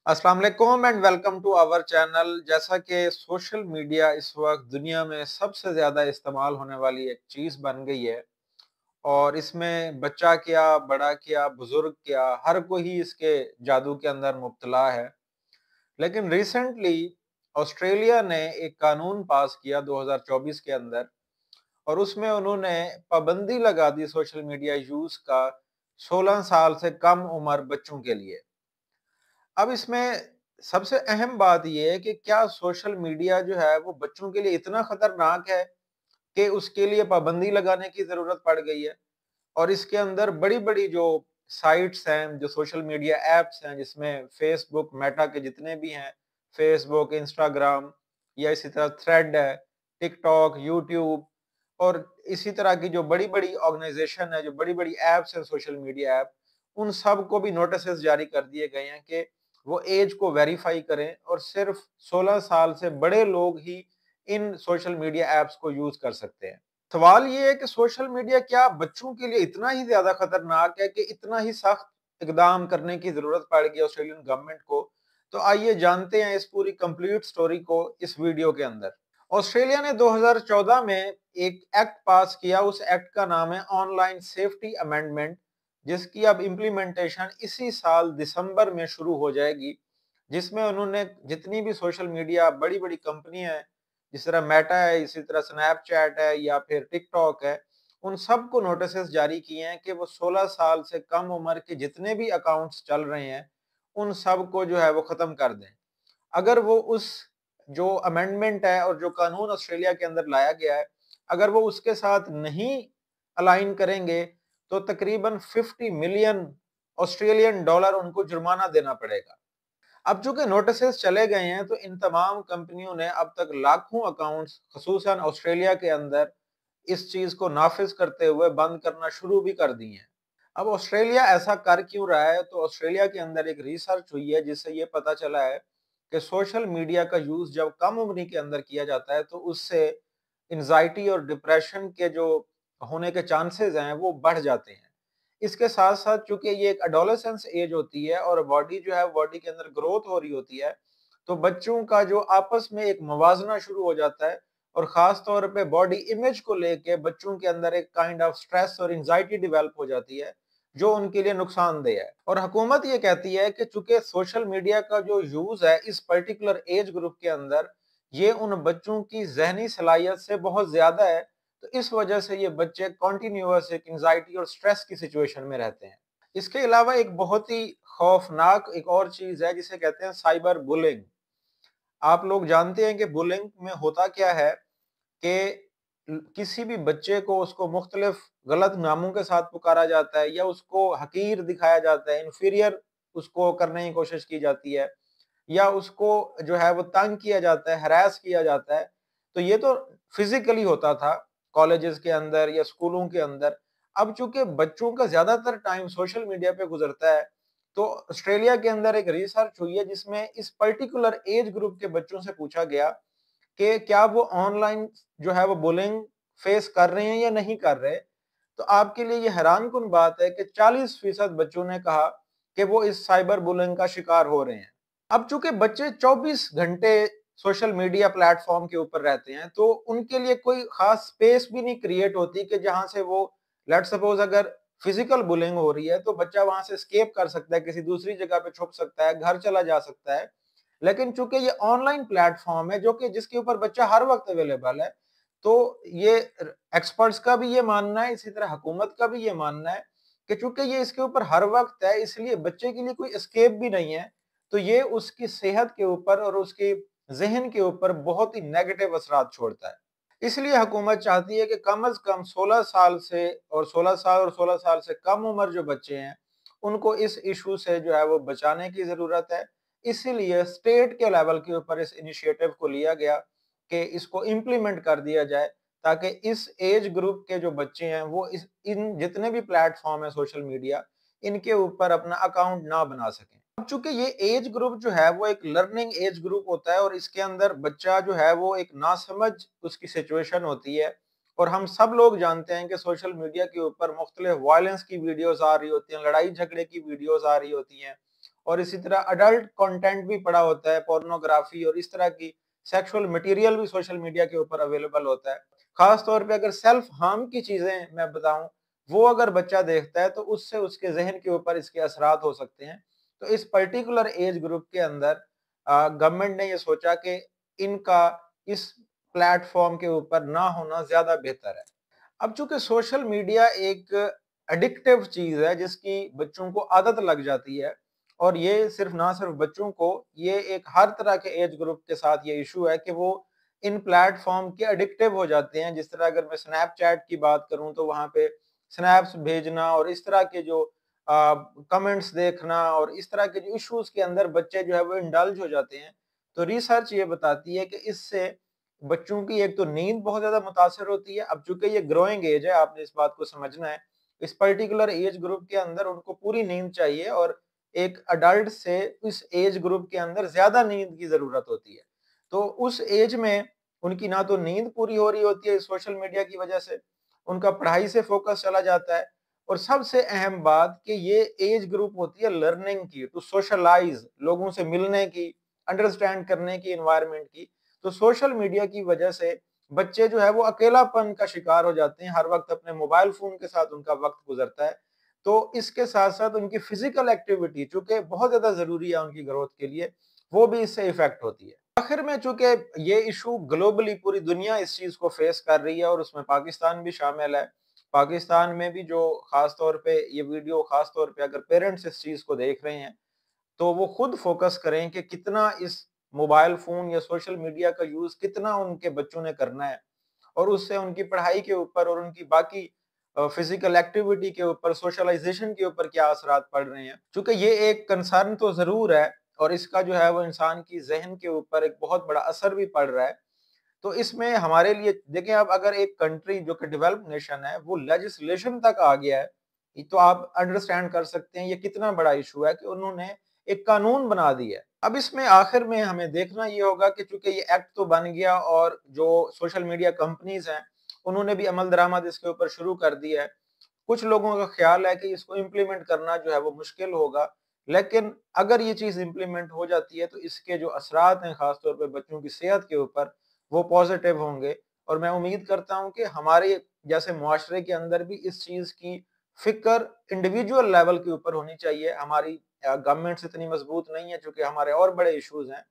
अस्सलाम वालेकुम and welcome to our channel. जैसा कि सोशल मीडिया इस वक्त दुनिया में सबसे ज़्यादा इस्तेमाल होने वाली एक चीज़ बन गई है और इसमें बच्चा क्या, बड़ा क्या, बुजुर्ग क्या, हर कोई ही इसके जादू के अंदर मुब्तला है। लेकिन रिसेंटली ऑस्ट्रेलिया ने एक कानून पास किया 2024 के अंदर और उसमें उन्होंने पाबंदी लगा दी सोशल मीडिया यूज़ का 16 साल से कम उम्र बच्चों के लिए। अब इसमें सबसे अहम बात ये है कि क्या सोशल मीडिया जो है वो बच्चों के लिए इतना खतरनाक है कि उसके लिए पाबंदी लगाने की जरूरत पड़ गई है। और इसके अंदर बड़ी-बड़ी जो साइट्स हैं, जो सोशल मीडिया एप्स हैं, जिसमें फेसबुक, मेटा के जितने भी हैं, फेसबुक, इंस्टाग्राम या इसी तरह थ्रेड है, टिकटॉक, यूट्यूब और इसी तरह की जो बड़ी-बड़ी ऑर्गेनाइजेशन है, जो बड़ी-बड़ी एप्स हैं सोशल मीडिया ऐप, उन सब को भी नोटिसेस जारी कर दिए गए हैं कि वो एज को वेरीफाई करें और सिर्फ 16 साल से बड़े लोग ही इन सोशल मीडिया ऐप्स को यूज कर सकते हैं। सवाल ये है कि सोशल मीडिया क्या बच्चों के लिए इतना ही ज्यादा खतरनाक है कि इतना ही सख्त इकदाम करने की जरूरत पड़ गई ऑस्ट्रेलियन गवर्नमेंट को? तो आइए जानते हैं इस पूरी कंप्लीट स्टोरी को इस वीडियो के अंदर। ऑस्ट्रेलिया ने 2014 में एक एक्ट पास किया। उस एक्ट का नाम है ऑनलाइन सेफ्टी अमेंडमेंट, जिसकी अब इम्प्लीमेंटेशन इसी साल दिसंबर में शुरू हो जाएगी, जिसमें उन्होंने जितनी भी सोशल मीडिया बड़ी बड़ी कंपनियां हैं, जिस तरह मेटा है, इसी तरह स्नैपचैट है या फिर टिकटॉक है, उन सब को नोटिस जारी किए हैं कि वो 16 साल से कम उम्र के जितने भी अकाउंट्स चल रहे हैं उन सब को जो है वो खत्म कर दें। अगर वो उस जो अमेंडमेंट है और जो कानून ऑस्ट्रेलिया के अंदर लाया गया है, अगर वो उसके साथ नहीं अलाइन करेंगे तो तकरीबन 50 मिलियन ऑस्ट्रेलियन डॉलर उनको जुर्माना देना पड़ेगा। अब चूंकि नोटिस चले गए हैं तो इन तमाम कंपनियों ने अब तक लाखों अकाउंट्स खसूसन ऑस्ट्रेलिया के अंदर इस चीज को नाफिज करते हुए बंद करना शुरू भी कर दिए हैं। अब ऑस्ट्रेलिया ऐसा कर क्यों रहा है? तो ऑस्ट्रेलिया के अंदर एक रिसर्च हुई है जिससे ये पता चला है कि सोशल मीडिया का यूज जब कम उम्र के अंदर किया जाता है तो उससे एंजाइटी और डिप्रेशन के जो होने के चांसेस हैं वो बढ़ जाते हैं। इसके साथ साथ चूंकि ये एक एडोलेसेंस एज होती है और बॉडी जो है बॉडी के अंदर ग्रोथ हो रही होती है, तो बच्चों का जो आपस में एक मवाजना शुरू हो जाता है और खास तौर पे बॉडी इमेज को लेके बच्चों के अंदर एक काइंड ऑफ स्ट्रेस और एंजाइटी डेवलप हो जाती है, जो उनके लिए नुकसानदेह है। और हुकूमत ये कहती है कि चूंकि सोशल मीडिया का जो यूज है इस पर्टिकुलर एज ग्रुप के अंदर, ये उन बच्चों की जहनी सलाहियत से बहुत ज्यादा है, तो इस वजह से ये बच्चे कॉन्टिन्यूअस एक एंजाइटी और स्ट्रेस की सिचुएशन में रहते हैं। इसके अलावा एक बहुत ही खौफनाक एक और चीज है जिसे कहते हैं साइबर बुलिंग। आप लोग जानते हैं कि बुलिंग में होता क्या है कि किसी भी बच्चे को उसको मुख्तलिफ गलत नामों के साथ पुकारा जाता है या उसको हकीर दिखाया जाता है, इंफीरियर उसको करने की कोशिश की जाती है या उसको जो है वो तंग किया जाता है, हरास किया जाता है। तो ये तो फिजिकली होता था कॉलेजेस के अंदर या स्कूलों के अंदर। अब चूंकि बच्चों का ज्यादातर टाइम सोशल मीडिया पे गुजरता है, तो ऑस्ट्रेलिया के अंदर एक रिसर्च हुई है जिसमें इस पर्टिकुलर एज ग्रुप के बच्चों से पूछा गया कि क्या वो ऑनलाइन जो है वो बुलिंग फेस कर रहे हैं या नहीं कर रहे। तो आपके लिए ये हैरान कुन बात है कि 40% बच्चों ने कहा कि वो इस साइबर बुलिंग का शिकार हो रहे हैं। अब चूंकि बच्चे 24 घंटे सोशल मीडिया प्लेटफॉर्म के ऊपर रहते हैं तो उनके लिए कोई खास स्पेस भी नहीं क्रिएट होती कि जहां से वो, लेट सपोज अगर फिजिकल बुलिंग हो रही है तो बच्चा वहां से एस्केप कर सकता है, किसी दूसरी जगह पे छुप सकता है, घर चला जा सकता है। लेकिन चूंकि ये ऑनलाइन प्लेटफॉर्म है जो कि जिसके ऊपर बच्चा हर वक्त अवेलेबल है, तो ये एक्सपर्ट्स का भी ये मानना है, इसी तरह हुकूमत का भी ये मानना है कि चूंकि ये इसके ऊपर हर वक्त है, इसलिए बच्चे के लिए कोई एस्केप भी नहीं है। तो ये उसकी सेहत के ऊपर और उसके जहन के ऊपर बहुत ही नेगेटिव असरात छोड़ता है। इसलिए हुकूमत चाहती है कि कम से कम 16 साल से और 16 साल और 16 साल से कम उम्र जो बच्चे हैं उनको इस इशू से जो है वो बचाने की जरूरत है। इसीलिए स्टेट के लेवल के ऊपर इस इनिशिएटिव को लिया गया कि इसको इम्प्लीमेंट कर दिया जाए, ताकि इस एज ग्रुप के जो बच्चे हैं वो इस इन जितने भी प्लेटफॉर्म है सोशल मीडिया, इनके ऊपर अपना अकाउंट ना बना सकें। अब चूंकि ये एज ग्रुप जो है वो एक लर्निंग एज ग्रुप होता है और इसके अंदर बच्चा जो है वो एक नासमझ उसकी सिचुएशन होती है। और हम सब लोग जानते हैं कि सोशल मीडिया के ऊपर मुख्तलिफ वायलेंस की वीडियोस आ रही होती हैं, लड़ाई झगड़े की वीडियोस आ रही होती हैं اور اسی طرح اڈلٹ کنٹینٹ بھی پڑا ہوتا ہے، پورنوگرافی اور اس طرح کی سیکشول مٹیریل بھی سوشل میڈیا کے اوپر اویلیبل ہوتا ہے۔ خاص طور پہ اگر سیلف ہارم کی چیزیں میں بتاؤں، وہ اگر بچہ دیکھتا ہے تو اس سے اس کے ذہن کے اوپر اس کے اثرات ہو سکتے ہیں۔ تو اس پرٹیکولر ایج گروپ کے اندر گورنمنٹ نے یہ سوچا کہ ان کا اس پلیٹ فارم کے اوپر نہ ہونا زیادہ بہتر ہے۔ اب چونکہ سوشل میڈیا ایک ایڈکٹیو چیز ہے جس کی بچوں کو عادت لگ جاتی ہے، اور یہ نہ صرف بچوں کو، یہ ایک ہر طرح کے ایج گروپ کے ساتھ یہ ایشو ہے کہ وہ ان پلیٹ فارم کے ایڈکٹیو ہو جاتے ہیں۔ جس طرح اگر میں سنیپ چیٹ کی بات کروں تو وہاں پہ سنیپس بھیجنا اور اس طرح کے جو کمنٹس دیکھنا اور اس طرح کے جو ایشوز کے اندر بچے جو ہے وہ انڈلج ہو جاتے ہیں۔ تو ریسرچ یہ بتاتی ہے کہ اس سے بچوں کی ایک تو نیند بہت زیادہ متاثر ہوتی ہے۔ اب چونکہ یہ گروئنگ ایج ہے، آپ نے اس بات کو سمجھنا ہے، اس پرٹیکولر ایج گروپ کے اندر ان کو پوری نیند چاہیے، اور ایک اڈلٹ سے اس ایج گروپ کے اندر زیادہ نیند کی ضرورت ہوتی ہے۔ تو اس ایج میں ان کی نہ تو نیند پوری ہو رہی ہوتی ہے سوشل میڈیا کی وجہ سے، ان کا پڑھائی سے فوکس چلا جاتا ہے، اور سب سے اہم بات کہ یہ ایج گروپ ہوتی ہے لرننگ کی، ٹو سوشلائز، لوگوں سے ملنے کی، انڈرسٹینڈ کرنے کی انوائرمنٹ کی۔ تو سوشل میڈیا کی وجہ سے بچے جو ہے وہ اکیلا پن کا شکار ہو جاتے ہیں، ہر وقت اپنے موبائل فون کے ساتھ ان کا وقت گزرتا ہے۔ تو اس کے ساتھ ساتھ ان کی فزیکل ایکٹیویٹی چونکہ بہت زیادہ ضروری ہے ان کی گروتھ کے لیے، وہ بھی اس سے ایفیکٹ ہوتی ہے۔ آخر میں چونکہ یہ ایشو گلوبلی پوری دنیا اس چیز کو فیس کر رہی ہے، اور اس میں پاکستان بھی شامل ہے۔ پاکستان میں بھی جو خاص طور پہ یہ ویڈیو، خاص طور پہ اگر پیرنٹس اس چیز کو دیکھ رہے ہیں تو وہ خود فوکس کریں کہ کتنا اس موبائل فون یا سوشل میڈیا کا یوز کتنا ان کے بچوں نے کرنا ہے، اور اس سے ان کی پڑھائی کے اوپر اور ان کی باقی فزیکل ایکٹیویٹی کے اوپر، سوشلائزیشن کے اوپر کیا اثرات پڑ رہے ہیں۔ چونکہ یہ ایک کنسرن تو ضرور ہے، اور اس کا جو ہے وہ انسان کی ذہن کے اوپر ایک بہت بڑا اثر بھی پڑ رہا ہے۔ تو اس میں ہمارے لیے دیکھیں، اب اگر ایک کنٹری جو کہ ڈیولپ نیشن ہے وہ لیجسلیشن تک آ گیا ہے، تو آپ انڈرسٹینڈ کر سکتے ہیں یہ کتنا بڑا ایشو ہے کہ انہوں نے ایک قانون بنا دی ہے۔ اب اس میں آخر میں ہمیں دیکھنا یہ ہوگا کہ چونکہ یہ ایکٹ تو بن گیا، اور جو سوشل میڈیا کمپنیز ہیں انہوں نے بھی عمل درآمد اس کے اوپر شروع کر دیا ہے۔ کچھ لوگوں کا خیال ہے کہ اس کو امپلیمنٹ کرنا جو ہے وہ مشکل ہوگا، لیکن اگر یہ چیز امپلیمنٹ ہو جاتی ہے تو اس کے جو اثرات ہیں خاص طور پہ بچوں کی صحت کے اوپر، وہ پازیٹیو ہوں گے۔ اور میں امید کرتا ہوں کہ ہمارے جیسے معاشرے کے اندر بھی اس چیز کی فکر انڈیویجول لیول کے اوپر ہونی چاہیے۔ ہماری گورنمنٹس اتنی مضبوط نہیں ہے چونکہ ہمارے اور بڑے ایشوز ہیں،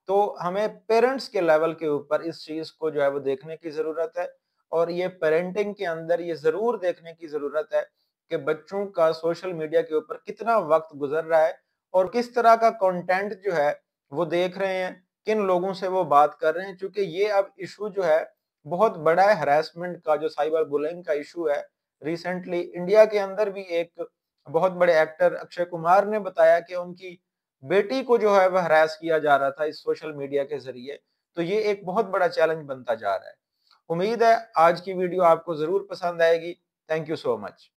تو ہمیں پیرنٹس کے لیول کے اوپر اس چیز کو جو ہے وہ دیکھنے کی ضرورت ہے، اور یہ پیرنٹنگ کے اندر یہ ضرور دیکھنے کی ضرورت ہے کہ بچوں کا سوشل میڈیا کے اوپر کتنا وقت گزر رہا ہے، اور کس طرح کا کنٹینٹ جو ہے وہ دیکھ رہے ہیں، کن لوگوں سے وہ بات کر رہے ہیں۔ چونکہ یہ اب ایشو جو ہے بہت بڑا ہے، ہراسمنٹ کا، جو سائبر بولنگ کا ایشو ہے۔ ریسنٹلی انڈیا کے اندر بھی ایک بہت بڑے ایکٹر اکشے کمار نے بتایا کہ ان کی بیٹی کو جو ہے وہ ہراس کیا جا رہا تھا اس سوشل میڈیا کے ذریعے۔ تو یہ ایک بہت بڑا چیلنج بنتا جا رہا ہے۔ امید ہے آج کی ویڈیو آپ کو ضرور پسند آئے گی۔ Thank you so much.